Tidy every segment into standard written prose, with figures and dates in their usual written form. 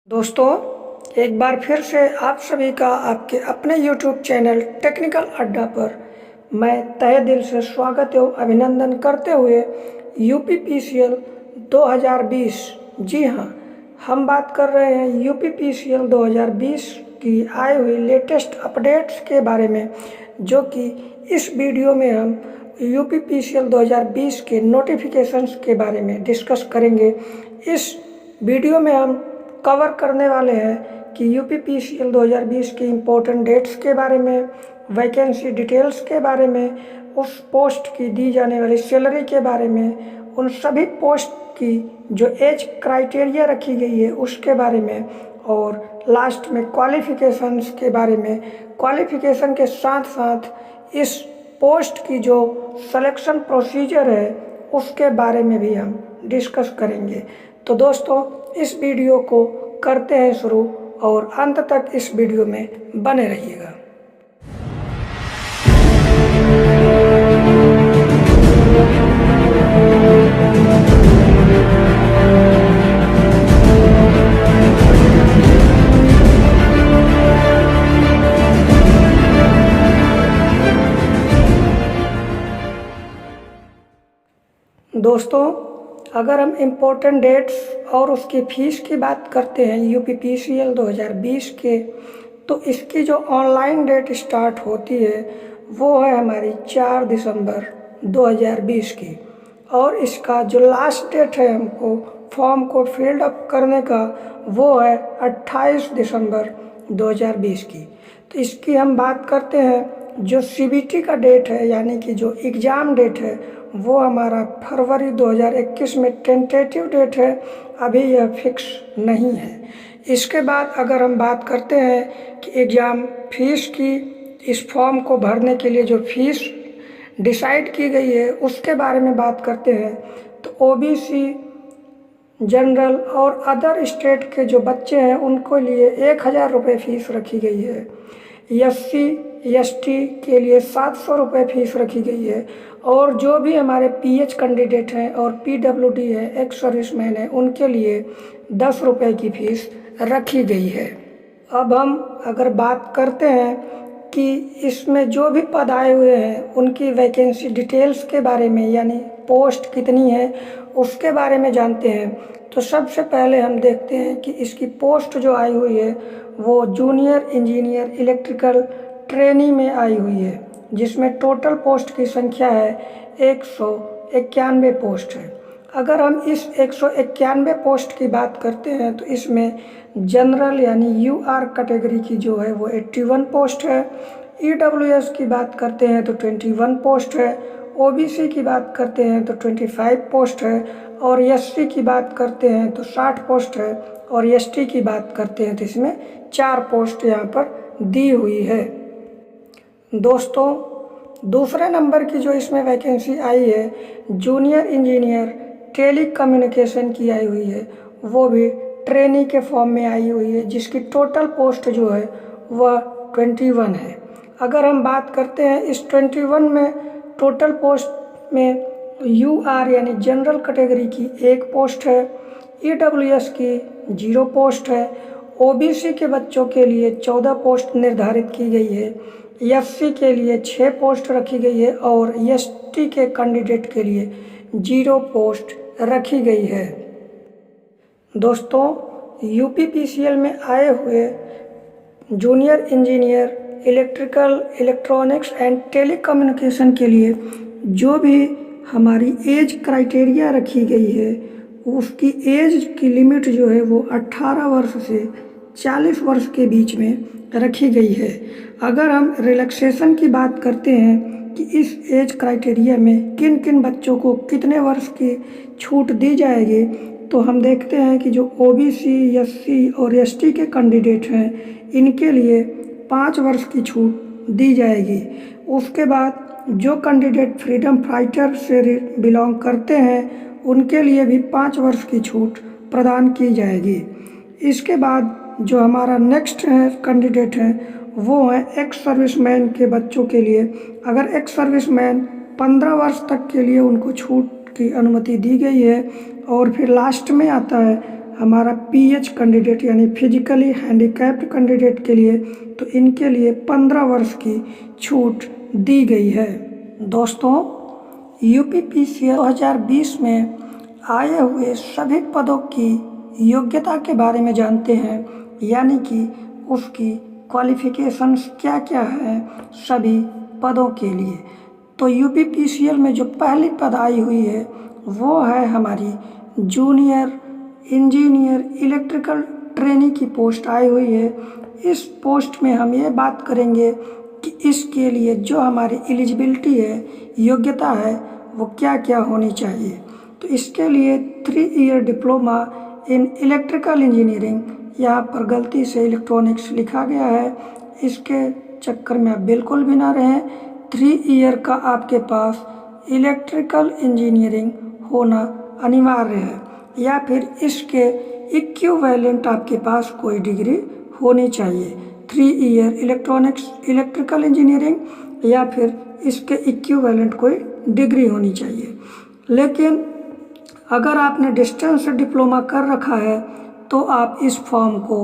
दोस्तों, एक बार फिर से आप सभी का आपके अपने YouTube चैनल टेक्निकल अड्डा पर मैं तहे दिल से स्वागत एवं अभिनंदन करते हुए UPPCL 2020। जी हाँ, हम बात कर रहे हैं UPPCL 2020 की आई हुई लेटेस्ट अपडेट्स के बारे में, जो कि इस वीडियो में हम UPPCL 2020 के नोटिफिकेशंस के बारे में डिस्कस करेंगे। इस वीडियो में हम कवर करने वाले हैं कि UPPCL 2020 की इम्पोर्टेंट डेट्स के बारे में, वैकेंसी डिटेल्स के बारे में, उस पोस्ट की दी जाने वाली सैलरी के बारे में, उन सभी पोस्ट की जो एज क्राइटेरिया रखी गई है उसके बारे में, और लास्ट में क्वालिफ़िकेशंस के बारे में। क्वालिफ़िकेशन के साथ साथ इस पोस्ट की जो सिलेक्शन प्रोसीजर है उसके बारे में भी हम डिस्कस करेंगे। तो दोस्तों, इस वीडियो को करते हैं शुरू और अंत तक इस वीडियो में बने रहिएगा। दोस्तों, अगर हम इम्पोर्टेंट डेट्स और उसकी फ़ीस की बात करते हैं UPPCL 2020 के, तो इसकी जो ऑनलाइन डेट स्टार्ट होती है वो है हमारी 4 दिसंबर 2020 की, और इसका जो लास्ट डेट है हमको फॉर्म को फिल्ड अप करने का वो है 28 दिसंबर 2020 की। तो इसकी हम बात करते हैं, जो CBT का डेट है यानी कि जो एग्ज़ाम डेट है वो हमारा फरवरी 2021 में टेंटेटिव डेट है, अभी यह फिक्स नहीं है। इसके बाद अगर हम बात करते हैं कि एग्ज़ाम फीस की, इस फॉर्म को भरने के लिए जो फीस डिसाइड की गई है उसके बारे में बात करते हैं, तो OBC, जनरल और अदर स्टेट के जो बच्चे हैं उनको लिए 1000 रुपये फ़ीस रखी गई है। SC ST के लिए 700 रुपये फ़ीस रखी गई है, और जो भी हमारे PH कैंडिडेट हैं और PWD है, एक्स सर्विसमैन है, उनके लिए 10 रुपये की फ़ीस रखी गई है। अब हम अगर बात करते हैं कि इसमें जो भी पद आए हुए हैं उनकी वैकेंसी डिटेल्स के बारे में, यानी पोस्ट कितनी है उसके बारे में जानते हैं, तो सबसे पहले हम देखते हैं कि इसकी पोस्ट जो आई हुई है वो जूनियर इंजीनियर इलेक्ट्रिकल ट्रेनी में आई हुई है, जिसमें टोटल पोस्ट की संख्या है 191 पोस्ट है। अगर हम इस 191 पोस्ट की बात करते हैं तो इसमें जनरल यानी UR कैटेगरी की जो है वो 81 पोस्ट है, EWS की बात करते हैं तो 21 पोस्ट है, OBC की बात करते हैं तो 25 पोस्ट है, और SC की बात करते हैं तो 60 पोस्ट है, और ST की बात करते हैं तो इसमें 4 पोस्ट यहाँ पर दी हुई है। दोस्तों, दूसरे नंबर की जो इसमें वैकेंसी आई है जूनियर इंजीनियर टेली कम्युनिकेशन की आई हुई है, वो भी ट्रेनी के फॉर्म में आई हुई है, जिसकी टोटल पोस्ट जो है वह 21 है। अगर हम बात करते हैं इस 21 में टोटल पोस्ट में UR यानी जनरल कैटेगरी की 1 पोस्ट है, EWS की 0 पोस्ट है, OBC के बच्चों के लिए 14 पोस्ट निर्धारित की गई है, SC के लिए 6 पोस्ट रखी गई है, और ST के कैंडिडेट के लिए 0 पोस्ट रखी गई है। दोस्तों, UPPCL में आए हुए junior engineer electrical, electronics and telecommunication के लिए जो भी हमारी एज क्राइटेरिया रखी गई है उसकी एज की लिमिट जो है वो 18 वर्ष से 40 वर्ष के बीच में रखी गई है। अगर हम रिलैक्सेशन की बात करते हैं कि इस एज क्राइटेरिया में किन किन बच्चों को कितने वर्ष की छूट दी जाएगी, तो हम देखते हैं कि जो OBC, SC और ST के कैंडिडेट हैं इनके लिए 5 वर्ष की छूट दी जाएगी। उसके बाद जो कैंडिडेट फ्रीडम फाइटर से बिलोंग करते हैं उनके लिए भी 5 वर्ष की छूट प्रदान की जाएगी। इसके बाद जो हमारा नेक्स्ट है कैंडिडेट हैं वो है एक्स सर्विसमैन के बच्चों के लिए। अगर एक्स सर्विसमैन 15 वर्ष तक के लिए उनको छूट की अनुमति दी गई है, और फिर लास्ट में आता है हमारा पीएच कैंडिडेट यानी फिजिकली हैंडीकैप्ड कैंडिडेट के लिए, तो इनके लिए 15 वर्ष की छूट दी गई है। दोस्तों, यूपीपीसीएल 2020 में आए हुए सभी पदों की योग्यता के बारे में जानते हैं, यानी कि उसकी क्वालिफिकेशंस क्या क्या है सभी पदों के लिए। तो यूपीपीसीएल में जो पहली पद आई हुई है वो है हमारी जूनियर इंजीनियर इलेक्ट्रिकल ट्रेनी की पोस्ट आई हुई है। इस पोस्ट में हम ये बात करेंगे कि इसके लिए जो हमारी एलिजिबिलिटी है, योग्यता है, वो क्या क्या होनी चाहिए। तो इसके लिए 3 year diploma in electrical engineering, यहाँ पर गलती से इलेक्ट्रॉनिक्स लिखा गया है, इसके चक्कर में आप बिल्कुल भी ना रहें। 3 ईयर का आपके पास इलेक्ट्रिकल इंजीनियरिंग होना अनिवार्य है, या फिर इसके इक्विवेलेंट आपके पास कोई डिग्री होनी चाहिए। 3 ईयर इलेक्ट्रिकल इंजीनियरिंग या फिर इसके इक्विवेलेंट कोई डिग्री होनी चाहिए। लेकिन अगर आपने डिस्टेंस से डिप्लोमा कर रखा है तो आप इस फॉर्म को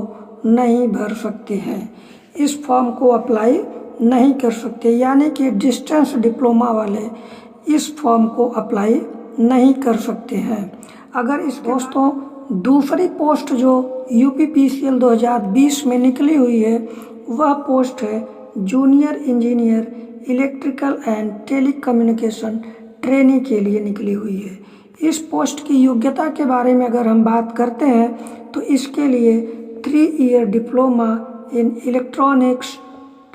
नहीं भर सकते हैं, इस फॉर्म को अप्लाई नहीं कर सकते, यानी कि डिस्टेंस डिप्लोमा वाले इस फॉर्म को अप्लाई नहीं कर सकते हैं। अगर इस दोस्तों दूसरी पोस्ट जो यूपीपीसीएल 2020 में निकली हुई है वह पोस्ट है junior engineer electrical and telecommunication trainee के लिए निकली हुई है। इस पोस्ट की योग्यता के बारे में अगर हम बात करते हैं तो इसके लिए 3 year diploma in electronics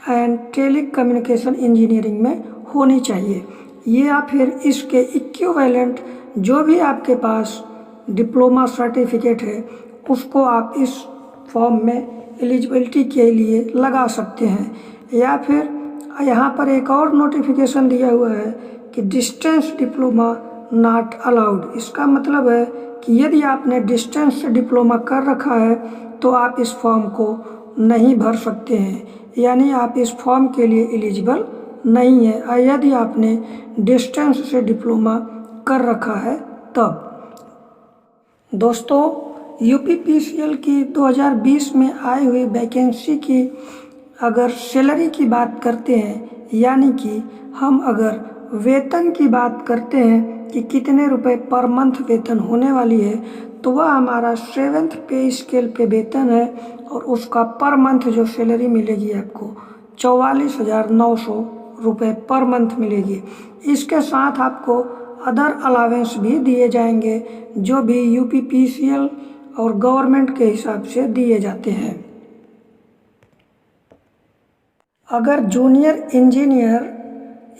and telecommunication engineering में होनी चाहिए, या फिर इसके इक्विवेलेंट जो भी आपके पास डिप्लोमा सर्टिफिकेट है उसको आप इस फॉर्म में एलिजिबिलिटी के लिए लगा सकते हैं। या फिर यहाँ पर एक और नोटिफिकेशन दिया हुआ है कि डिस्टेंस डिप्लोमा नॉट अलाउड। इसका मतलब है कि यदि आपने डिस्टेंस से डिप्लोमा कर रखा है तो आप इस फॉर्म को नहीं भर सकते हैं, यानी आप इस फॉर्म के लिए एलिजिबल नहीं है यदि आपने डिस्टेंस से डिप्लोमा कर रखा है तब। दोस्तों, यूपीपीसीएल की 2020 में आई हुई वैकेंसी की अगर सैलरी की बात करते हैं, यानी कि हम अगर वेतन की बात करते हैं कि कितने रुपए पर मंथ वेतन होने वाली है, तो वह हमारा 7th पे स्केल पे वेतन है और उसका पर मंथ जो सैलरी मिलेगी आपको 44,900 रुपये पर मंथ मिलेगी। इसके साथ आपको अदर अलावेंस भी दिए जाएंगे जो भी यूपीपीसीएल और गवर्नमेंट के हिसाब से दिए जाते हैं। अगर जूनियर इंजीनियर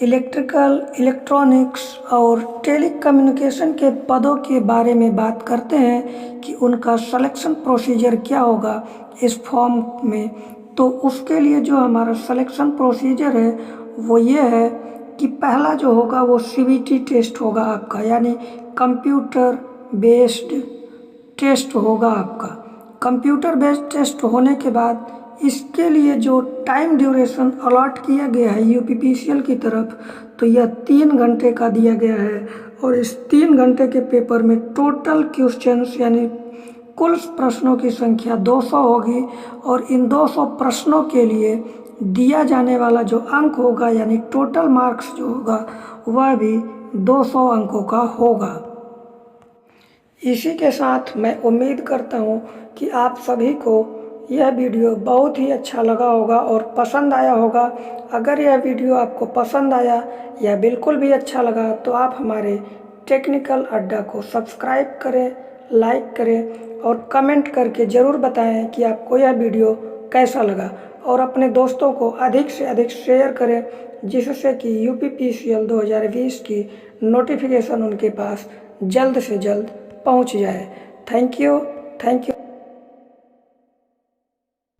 इलेक्ट्रिकल, इलेक्ट्रॉनिक्स और टेलीकम्युनिकेशन के पदों के बारे में बात करते हैं कि उनका सिलेक्शन प्रोसीजर क्या होगा इस फॉर्म में, तो उसके लिए जो हमारा सिलेक्शन प्रोसीजर है वो ये है कि पहला जो होगा वो सीबीटी टेस्ट होगा आपका, यानी कंप्यूटर बेस्ड टेस्ट होगा आपका। कंप्यूटर बेस्ड टेस्ट होने के बाद इसके लिए जो टाइम ड्यूरेशन अलॉट किया गया है यूपीपीसीएल की तरफ, तो यह 3 घंटे का दिया गया है और इस 3 घंटे के पेपर में टोटल क्वेश्चंस यानी कुल प्रश्नों की संख्या 200 होगी और इन 200 प्रश्नों के लिए दिया जाने वाला जो अंक होगा यानी टोटल मार्क्स जो होगा वह भी 200 अंकों का होगा। इसी के साथ मैं उम्मीद करता हूँ कि आप सभी को यह वीडियो बहुत ही अच्छा लगा होगा और पसंद आया होगा। अगर यह वीडियो आपको पसंद आया या बिल्कुल भी अच्छा लगा तो आप हमारे टेक्निकल अड्डा को सब्सक्राइब करें, लाइक करें और कमेंट करके ज़रूर बताएं कि आपको यह वीडियो कैसा लगा, और अपने दोस्तों को अधिक से अधिक शेयर करें जिससे कि यूपीपीसीएल 2020 की नोटिफिकेशन उनके पास जल्द से जल्द पहुंच जाए। Thank you.